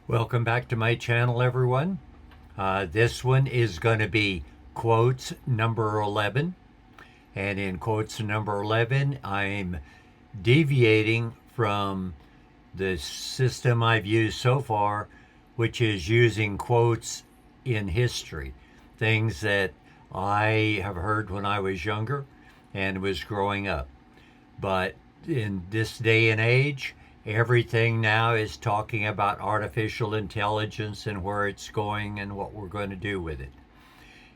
Welcome back to my channel, everyone. This one is going to be quotes number 11. And in quotes number 11, I'm deviating from the system I've used so far, which is using quotes in history. Things that I have heard when I was younger and was growing up. But in this day and age, everything now is talking about artificial intelligence and where it's going and what we're going to do with it.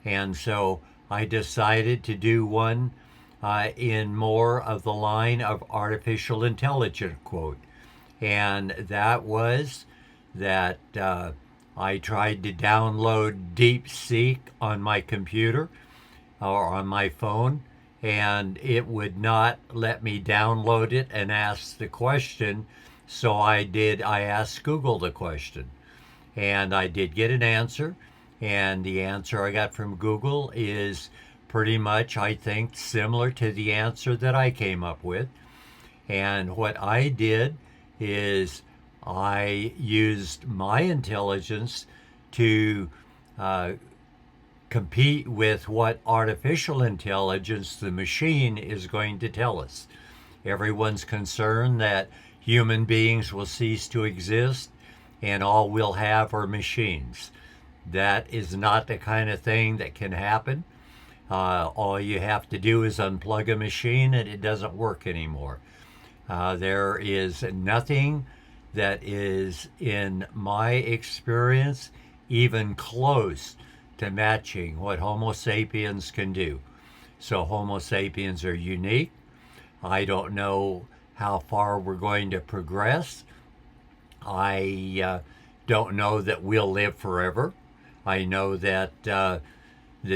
And so I decided to do one in more of the line of artificial intelligence quote. And that was that I tried to download DeepSeek on my computer or on my phone, and it would not let me download it and ask the question. So I asked Google the question, and I did get an answer. And the answer I got from Google is pretty much, I think, similar to the answer that I came up with. And what I did is I used my intelligence to uh, compete with what artificial intelligence, the machine, is going to tell us. Everyone's concerned that human beings will cease to exist and all we'll have are machines. That is not the kind of thing that can happen. All you have to do is unplug a machine and it doesn't work anymore. There is nothing that is, in my experience, even close to matching what Homo sapiens can do. So, Homo sapiens are unique. I don't know how far we're going to progress. I don't know that we'll live forever. I know that the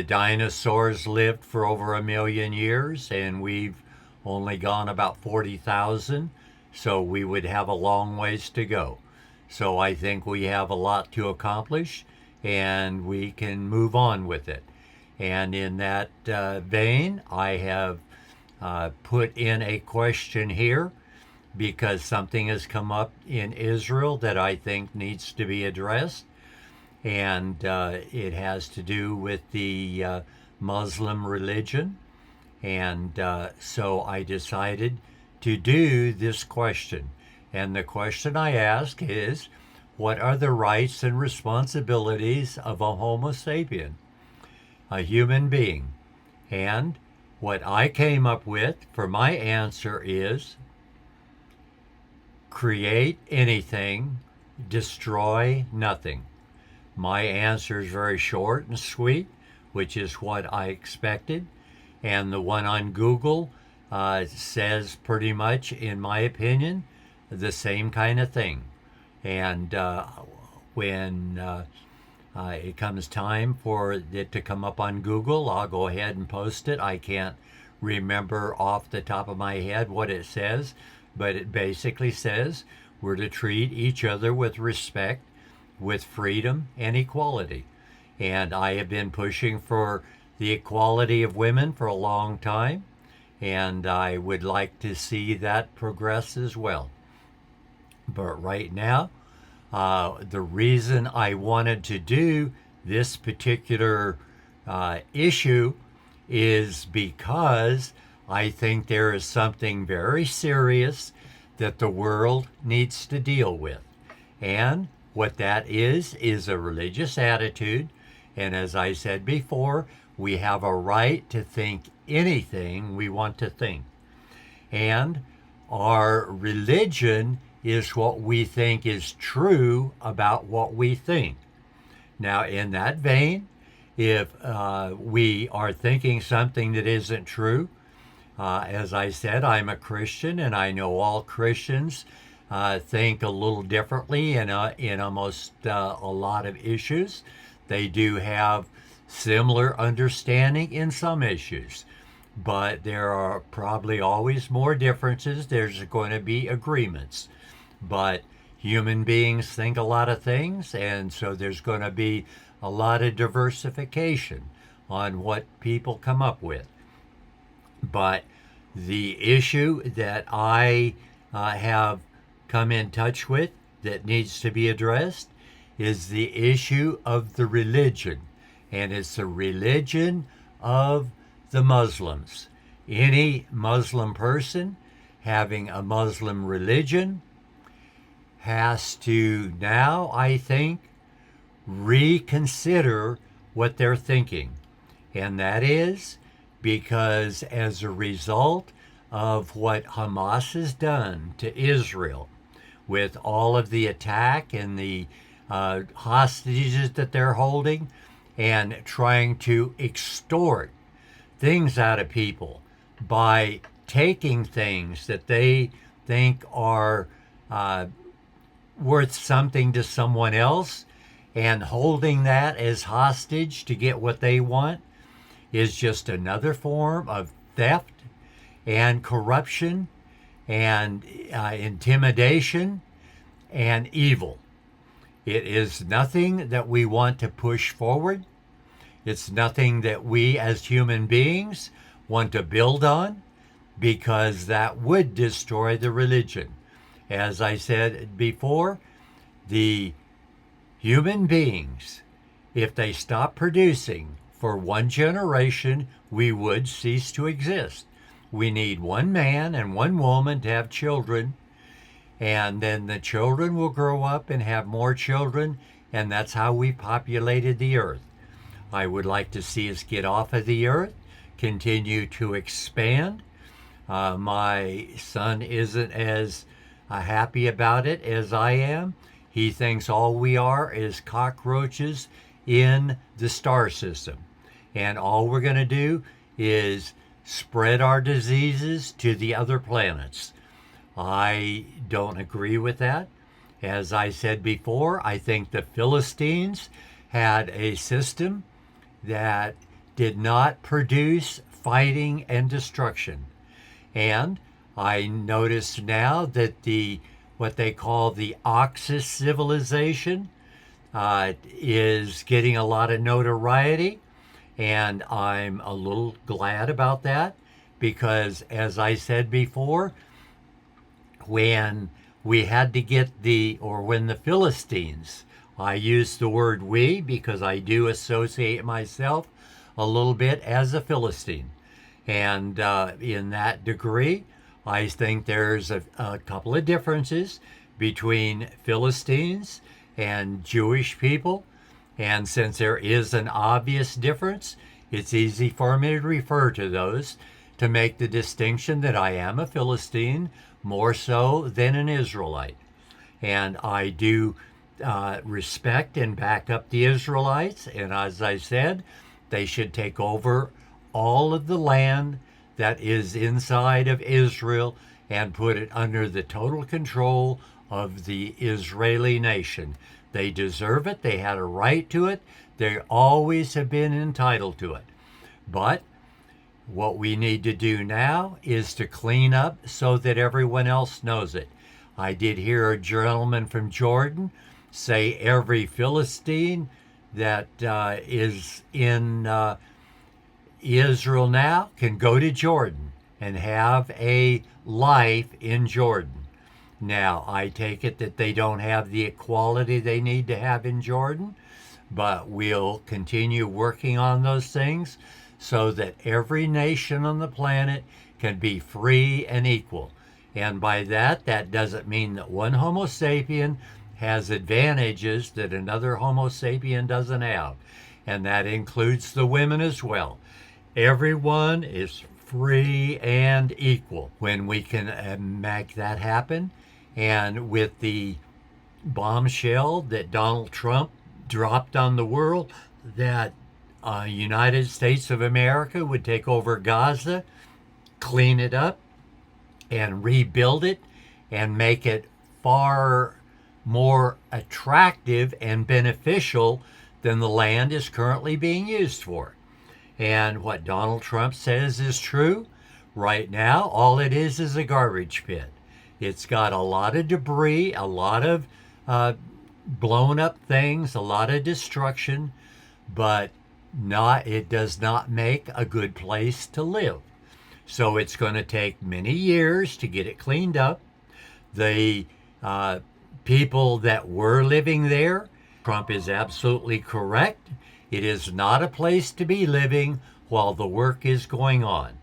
dinosaurs lived for over 1 million years, and we've only gone about 40,000, so we would have a long ways to go. So I think we have a lot to accomplish, and we can move on with it. And in that vein, I have put in a question here because something has come up in Israel that I think needs to be addressed, and it has to do with the Muslim religion. And so I decided to do this question. And the question I ask is, what are the rights and responsibilities of a Homo sapien, a human being? And what I came up with for my answer is, create anything, destroy nothing. My answer is very short and sweet, which is what I expected. And the one on Google says pretty much, in my opinion, the same kind of thing. And when it comes time for it to come up on Google, I'll go ahead and post it. I can't remember off the top of my head what it says, but it basically says we're to treat each other with respect, with freedom and equality. And I have been pushing for the equality of women for a long time, and I would like to see that progress as well. But right now, the reason I wanted to do this particular issue is because I think there is something very serious that the world needs to deal with. And what that is a religious attitude. And as I said before, we have a right to think anything we want to think. And our religion is what we think is true about what we think. Now, in that vein, if we are thinking something that isn't true, as I said, I'm a Christian, and I know all Christians think a little differently in almost a lot of issues. They do have similar understanding in some issues, but there are probably always more differences. There's going to be agreements, but human beings think a lot of things, and so there's going to be a lot of diversification on what people come up with. But the issue that I have come in touch with that needs to be addressed is the issue of the religion, and it's the religion of the Muslims. Any Muslim person having a Muslim religion has to now, I think, reconsider what they're thinking. And that is because as a result of what Hamas has done to Israel, with all of the attack and the hostages that they're holding, and trying to extort things out of people by taking things that they think are worth something to someone else and holding that as hostage to get what they want, is just another form of theft and corruption and intimidation and evil. It is nothing that we want to push forward. It's nothing that we as human beings want to build on, because that would destroy the religion. As I said before, the human beings, if they stop producing for one generation, we would cease to exist. We need one man and one woman to have children, and then the children will grow up and have more children, and that's how we populated the earth. I would like to see us get off of the earth, continue to expand. My son isn't as happy about it as I am. He thinks all we are is cockroaches in the star system. And all we're going to do is spread our diseases to the other planets. I don't agree with that. As I said before, I think the Philistines had a system that did not produce fighting and destruction. And I notice now that what they call the Oxus civilization is getting a lot of notoriety, and I'm a little glad about that, because as I said before, when we had to get when the Philistines, I use the word we because I do associate myself a little bit as a Philistine. And in that degree, I think there's a couple of differences between Philistines and Jewish people. And since there is an obvious difference, it's easy for me to refer to those to make the distinction that I am a Philistine more so than an Israelite. And I do respect and back up the Israelites. And as I said, they should take over all of the land that is inside of Israel and put it under the total control of the Israeli nation. They deserve it. They had a right to it. They always have been entitled to it. But what we need to do now is to clean up so that everyone else knows it. I did hear a gentleman from Jordan say every Philistine that is in Israel now can go to Jordan and have a life in Jordan. Now, I take it that they don't have the equality they need to have in Jordan, but we'll continue working on those things so that every nation on the planet can be free and equal. And by that doesn't mean that one Homo sapien has advantages that another Homo sapien doesn't have. And that includes the women as well. Everyone is free and equal when we can make that happen. And with the bombshell that Donald Trump dropped on the world, that United States of America would take over Gaza, clean it up, and rebuild it, and make it far more attractive and beneficial than the land is currently being used for. And what Donald Trump says is true. Right now, all it is a garbage pit. It's got a lot of debris, a lot of blown up things, a lot of destruction, but it does not make a good place to live. So it's going to take many years to get it cleaned up. The people that were living there Trump is absolutely correct. It is not a place to be living while the work is going on.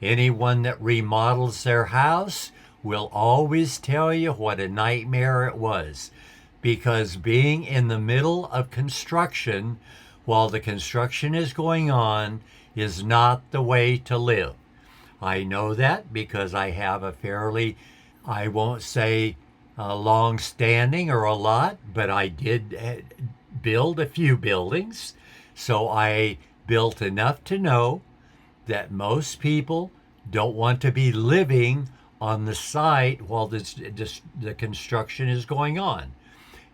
Anyone that remodels their house will always tell you what a nightmare it was, because being in the middle of construction while the construction is going on is not the way to live. I know that because I have a fairly, I won't say long standing or a lot, but I did build a few buildings. So I built enough to know that most people don't want to be living on the site while the construction is going on.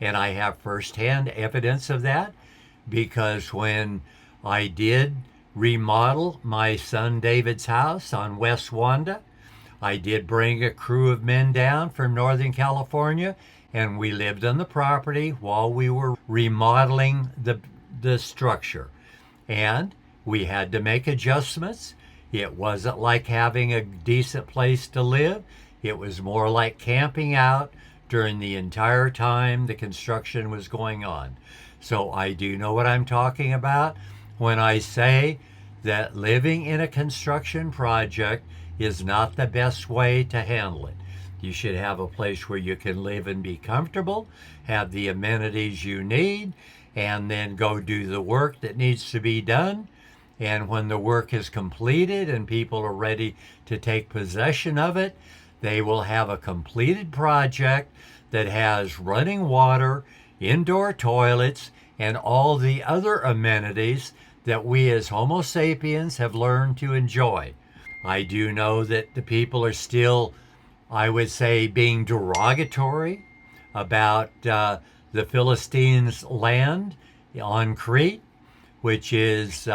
And I have firsthand evidence of that, because when I did remodel my son David's house on West Wanda, I did bring a crew of men down from Northern California, and we lived on the property while we were remodeling the structure. And we had to make adjustments. It wasn't like having a decent place to live. It was more like camping out during the entire time the construction was going on. So I do know what I'm talking about when I say that living in a construction project is not the best way to handle it. You should have a place where you can live and be comfortable, have the amenities you need, and then go do the work that needs to be done. And when the work is completed and people are ready to take possession of it, they will have a completed project that has running water, indoor toilets, and all the other amenities that we as Homo sapiens have learned to enjoy. I do know that the people are still, I would say, being derogatory about the Philistines' land on Crete, which is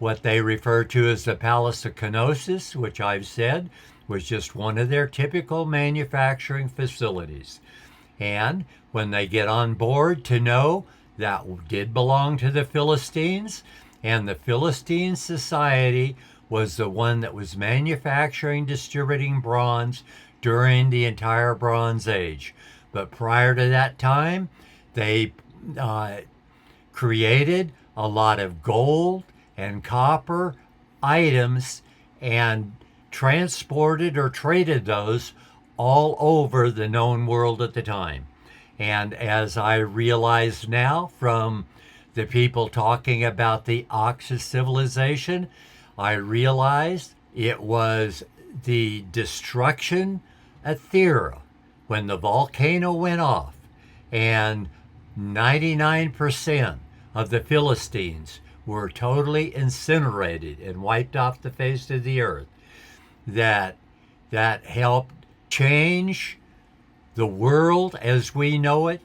what they refer to as the Palace of Knossos, which I've said was just one of their typical manufacturing facilities. And when they get on board to know that did belong to the Philistines, and the Philistine society was the one that was manufacturing, distributing bronze during the entire Bronze Age. But prior to that time, they created a lot of gold and copper items and transported or traded those all over the known world at the time. And as I realize now from the people talking about the Oxus civilization, I realized it was the destruction at Thera when the volcano went off and 99% of the Philistines were totally incinerated and wiped off the face of the earth. That helped change the world as we know it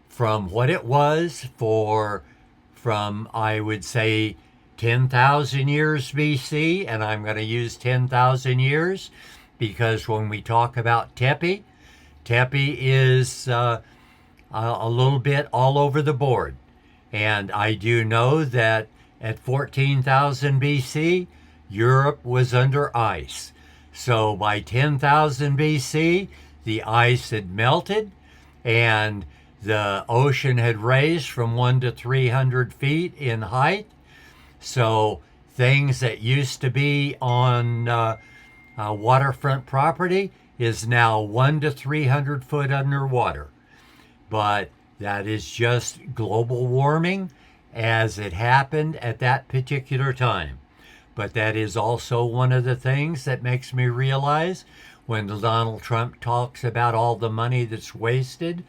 from what it was from I would say 10,000 years BC, and I'm going to use 10,000 years because when we talk about Tepe, Tepe is a little bit all over the board. And I do know that at 14,000 BC, Europe was under ice. So by 10,000 BC, the ice had melted and the ocean had raised from 1 to 300 feet in height. So things that used to be on waterfront property is now 1 to 300 foot underwater. But that is just global warming as it happened at that particular time. But that is also one of the things that makes me realize when Donald Trump talks about all the money that's wasted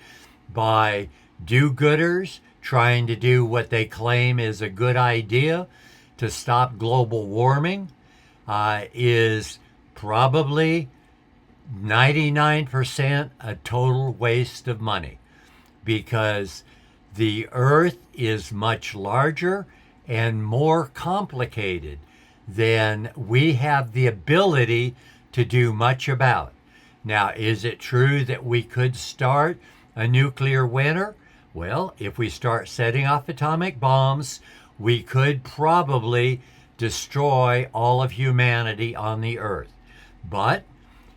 by do-gooders trying to do what they claim is a good idea to stop global warming, is probably 99% a total waste of money, because the earth is much larger and more complicated than we have the ability to do much about. Now, is it true that we could start a nuclear winter? Well, if we start setting off atomic bombs, we could probably destroy all of humanity on the earth. But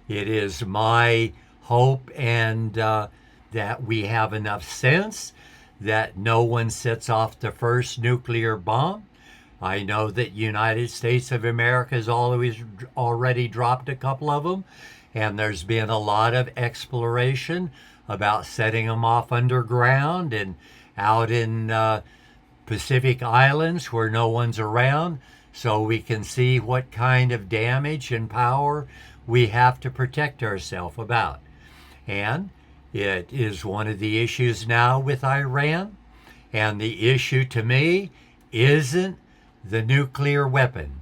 it is my hope and that we have enough sense that no one sets off the first nuclear bomb. I know that United States of America has already dropped a couple of them, and there's been a lot of exploration about setting them off underground and out in Pacific Islands where no one's around, so we can see what kind of damage and power we have to protect ourselves about. And it is one of the issues now with Iran. And the issue to me isn't the nuclear weapon.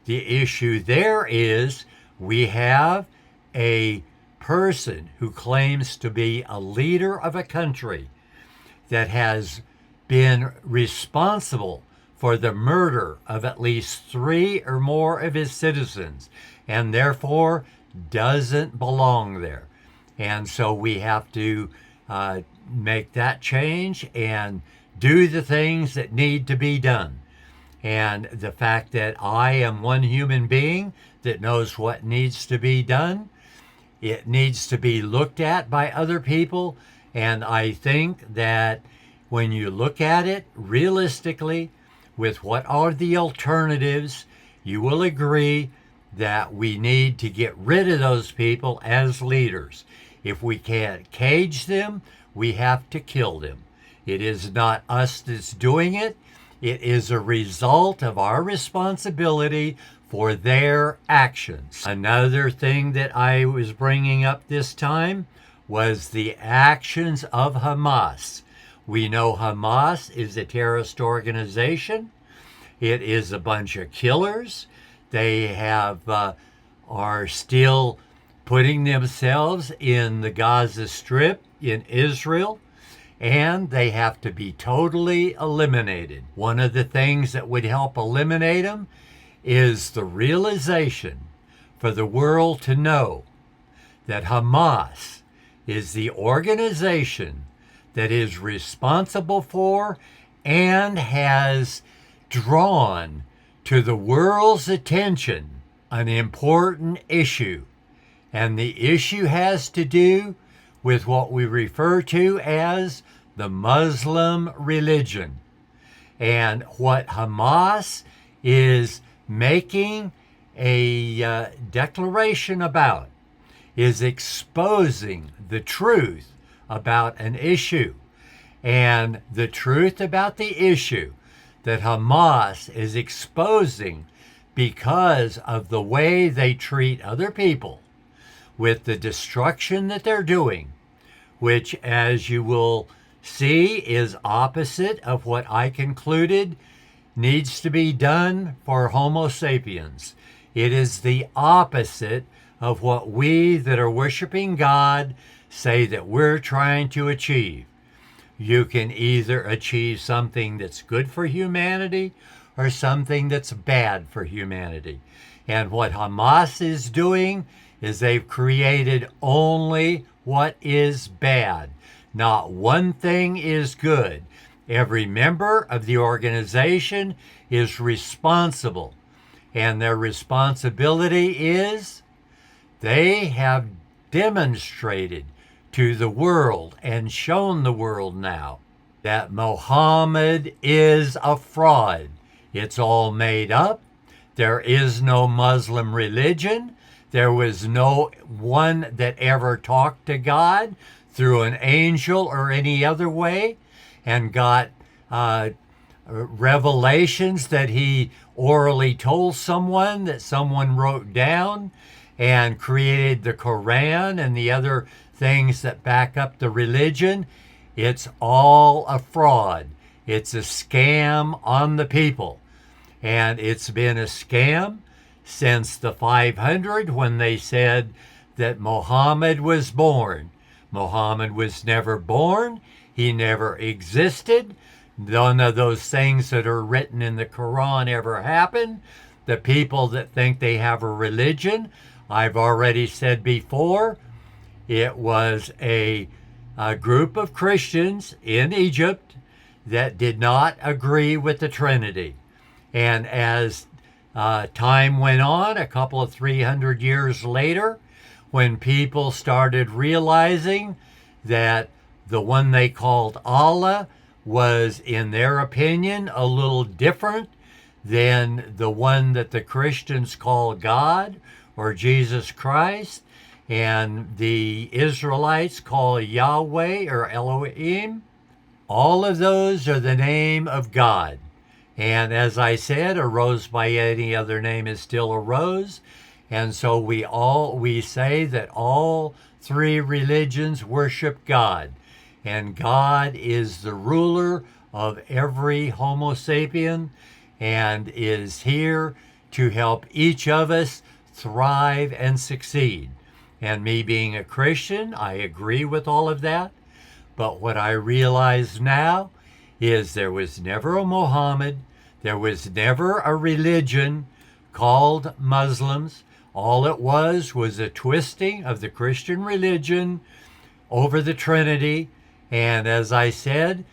The issue there is we have a person who claims to be a leader of a country that has been responsible for the murder of at least 3 or more of his citizens, and therefore doesn't belong there. And so we have to make that change and do the things that need to be done. And the fact that I am one human being that knows what needs to be done, it needs to be looked at by other people. And I think that when you look at it realistically with what are the alternatives, you will agree that we need to get rid of those people as leaders. If we can't cage them, we have to kill them. It is not us that's doing it. It is a result of our responsibility for their actions. Another thing that I was bringing up this time was the actions of Hamas. We know Hamas is a terrorist organization. It is a bunch of killers. They are still putting themselves in the Gaza Strip in Israel, and they have to be totally eliminated. One of the things that would help eliminate them is the realization for the world to know that Hamas is the organization that is responsible for and has drawn to the world's attention an important issue. And the issue has to do with what we refer to as the Muslim religion. And what Hamas is making a declaration about is exposing the truth about an issue. And the truth about the issue that Hamas is exposing because of the way they treat other people with the destruction that they're doing, which, as you will see, is opposite of what I concluded needs to be done for Homo sapiens. It is the opposite of what we that are worshiping God say that we're trying to achieve. You can either achieve something that's good for humanity or something that's bad for humanity. And what Hamas is doing is they've created only what is bad. Not one thing is good. Every member of the organization is responsible. And their responsibility is they have demonstrated to the world and shown the world now that Muhammad is a fraud. It's all made up. There is no Muslim religion. There was no one that ever talked to God through an angel or any other way and got revelations that he orally told someone that someone wrote down and created the Quran and the other things that back up the religion. It's all a fraud. It's a scam on the people. And it's been a scam since the 500 when they said that Muhammad was born. Muhammad was never born. He never existed. None of those things that are written in the Quran ever happened. The people that think they have a religion, I've already said before, it was a group of Christians in Egypt that did not agree with the Trinity. And as time went on, a couple of 300 years later, when people started realizing that the one they called Allah was, in their opinion, a little different than the one that the Christians call God or Jesus Christ, and the Israelites call Yahweh or Elohim. All of those are the name of God. And as I said, a rose by any other name is still a rose. And so we say that all three religions worship God. And God is the ruler of every Homo sapien and is here to help each of us thrive and succeed. And me being a Christian, I agree with all of that. But what I realize now is there was never a Muhammad, there was never a religion called Muslims. All it was a twisting of the Christian religion over the Trinity. And as I said,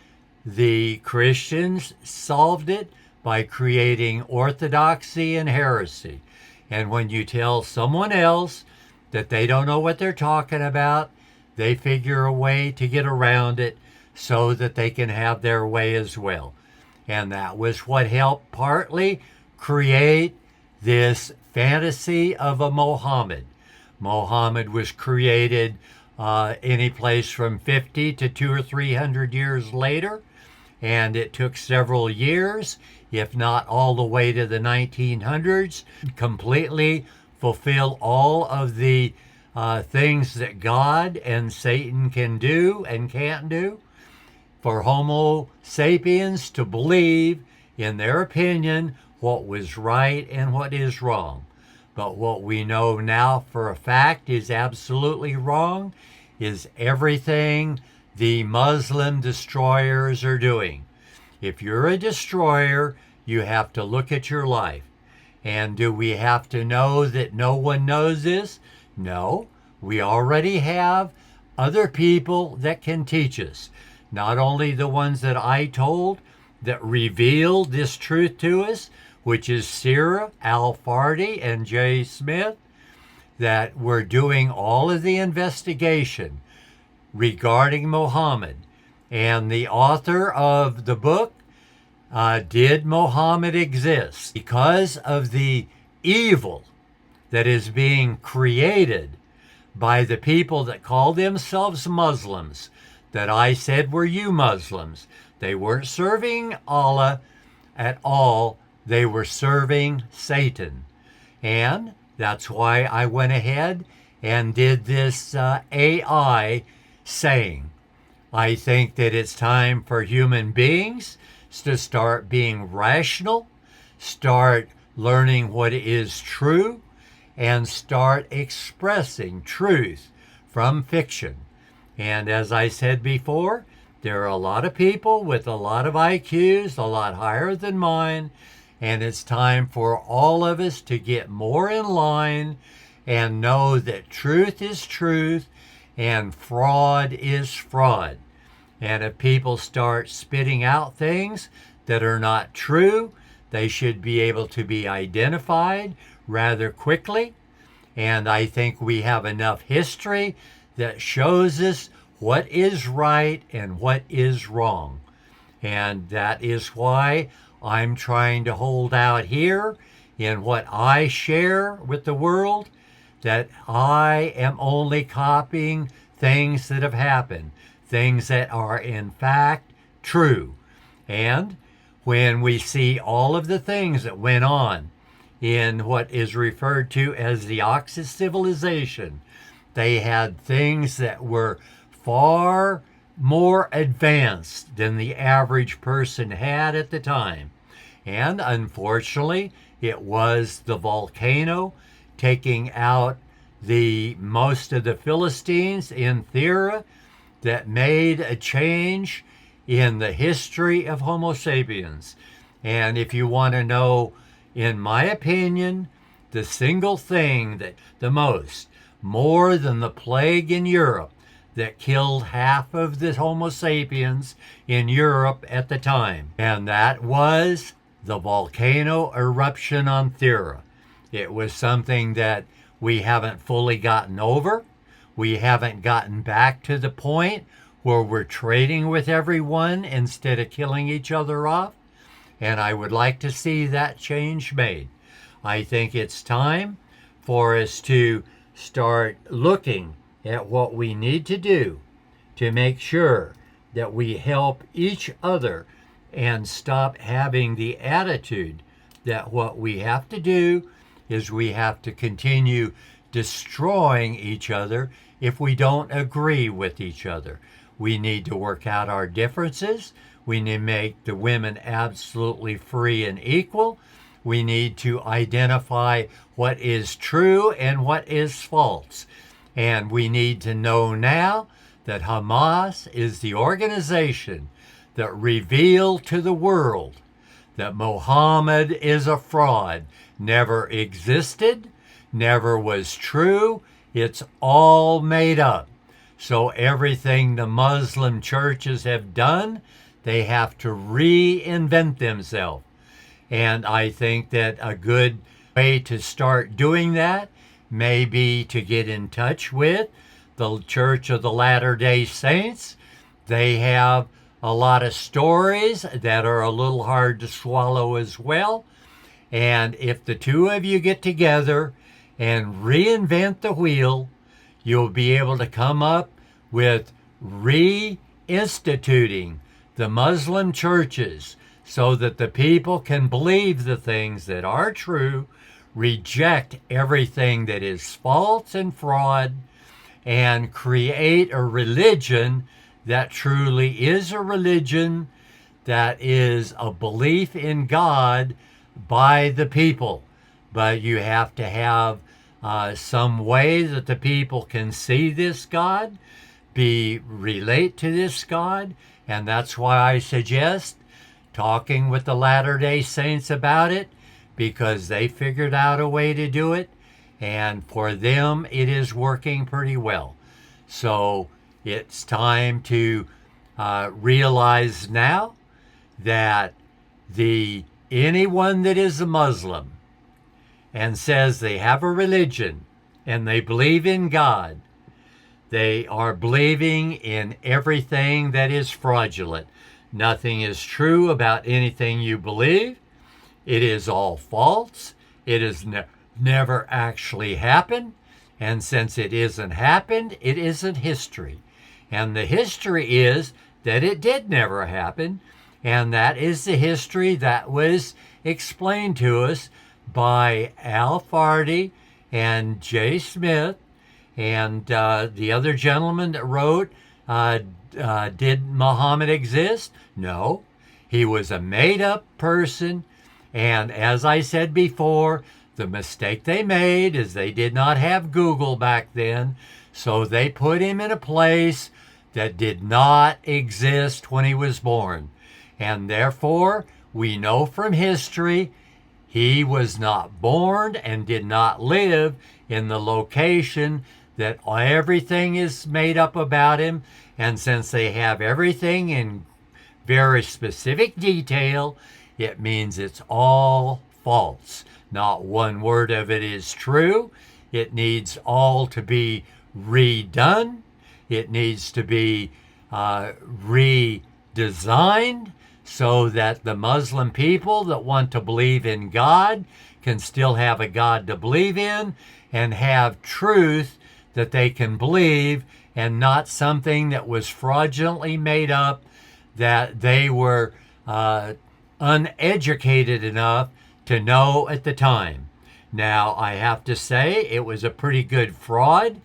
the Christians solved it by creating orthodoxy and heresy. And when you tell someone else that they don't know what they're talking about, they figure a way to get around it so that they can have their way as well. And that was what helped partly create this fantasy of a Muhammad. Muhammad was created any place from 50 to 200 or 300 years later, and it took several years, if not all the way to the 1900s, completely fulfill all of the things that God and Satan can do and can't do, for Homo sapiens to believe, in their opinion, what was right and what is wrong. But what we know now for a fact is absolutely wrong is everything the Muslim destroyers are doing. If you're a destroyer, you have to look at your life. And do we have to know that no one knows this? No. We already have other people that can teach us. Not only the ones that I told that revealed this truth to us, which is Sierra, Al-Fardi, and Jay Smith, that were doing all of the investigation regarding Muhammad. And the author of the book, Did Muhammad Exist? Because of the evil that is being created by the people that call themselves Muslims, that I said were you Muslims. They weren't serving Allah at all. They were serving Satan. And that's why I went ahead and did this AI saying, I think that it's time for human beings to start being rational, start learning what is true, and start expressing truth from fiction. And as I said before, there are a lot of people with a lot of IQs, a lot higher than mine, and it's time for all of us to get more in line and know that truth is truth and fraud is fraud. And if people start spitting out things that are not true, they should be able to be identified rather quickly. And I think we have enough history that shows us what is right and what is wrong. And that is why I'm trying to hold out here in what I share with the world, that I am only copying things that have happened, things that are in fact true. And when we see all of the things that went on in what is referred to as the Oxus civilization, they had things that were far more advanced than the average person had at the time. And unfortunately, it was the volcano taking out the most of the Philistines in Thera that made a change in the history of Homo sapiens. And if you want to know, in my opinion, the single thing that the most, more than the plague in Europe, that killed half of the Homo sapiens in Europe at the time, and that was the volcano eruption on Thera. It was something that we haven't fully gotten over. We haven't gotten back to the point where we're trading with everyone instead of killing each other off. And I would like to see that change made. I think it's time for us to start looking at what we need to do to make sure that we help each other and stop having the attitude that what we have to do is we have to continue destroying each other if we don't agree with each other. We need to work out our differences. We need to make the women absolutely free and equal. We need to identify what is true and what is false. And we need to know now that Hamas is the organization that revealed to the world that Muhammad is a fraud, never existed, never was true. It's all made up. So everything the Muslim churches have done, they have to reinvent themselves. And I think that a good way to start doing that may be to get in touch with the Church of the Latter-day Saints. They have a lot of stories that are a little hard to swallow as well. And if the two of you get together and reinvent the wheel, you'll be able to come up with reinstituting the Muslim churches so that the people can believe the things that are true, reject everything that is false and fraud, and create a religion that truly is a religion that is a belief in God by the people. But you have to have some way that the people can see this God, relate to this God, and that's why I suggest talking with the Latter-day Saints about it, because they figured out a way to do it, and for them it is working pretty well. So it's time to realize now that anyone that is a Muslim and says they have a religion and they believe in God, they are believing in everything that is fraudulent. Nothing is true about anything you believe. It is all false. It has never actually happened. And since it isn't happened, it isn't history. And the history is that it did never happen. And that is the history that was explained to us by Al Fardy and Jay Smith and the other gentleman that wrote, Did Muhammad Exist? No. He was a made-up person. And as I said before, the mistake they made is they did not have Google back then, so they put him in a place that did not exist when he was born. And therefore, we know from history, he was not born and did not live in the location that everything is made up about him. And since they have everything in very specific detail, it means it's all false. Not one word of it is true. It needs all to be redone. It needs to be redesigned so that the Muslim people that want to believe in God can still have a God to believe in and have truth that they can believe, and not something that was fraudulently made up that they were uneducated enough to know at the time. Now, I have to say it was a pretty good fraud,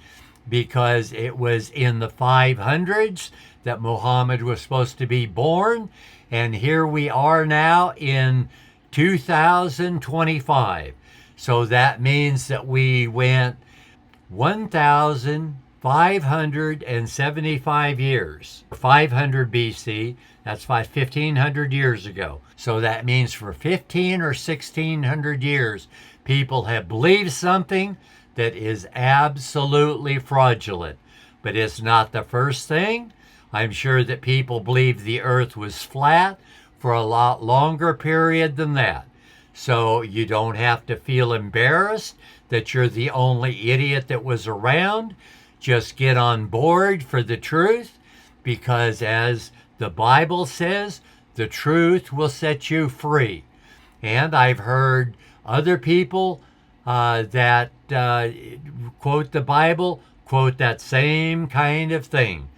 because it was in the 500s that Muhammad was supposed to be born, and here we are now in 2025. So that means that we went 1,575 years. 500 BC, that's 1,500 years ago. So that means for 15 or 1,600 years, people have believed something that is absolutely fraudulent. But it's not the first thing. I'm sure that people believed the earth was flat for a lot longer period than that. So you don't have to feel embarrassed that you're the only idiot that was around. Just get on board for the truth because as the Bible says, the truth will set you free. And I've heard other people that quote the Bible, quote that same kind of thing.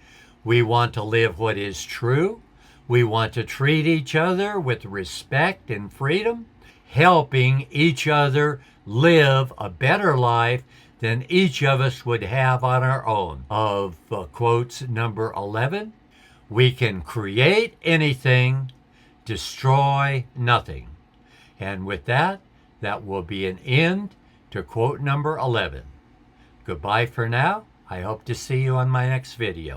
We want to live what is true. We want to treat each other with respect and freedom, helping each other live a better life than each of us would have on our own. Of quotes number 11, we can create anything, destroy nothing. And with that, that will be an end to quote number 11. Goodbye for now. I hope to see you on my next video.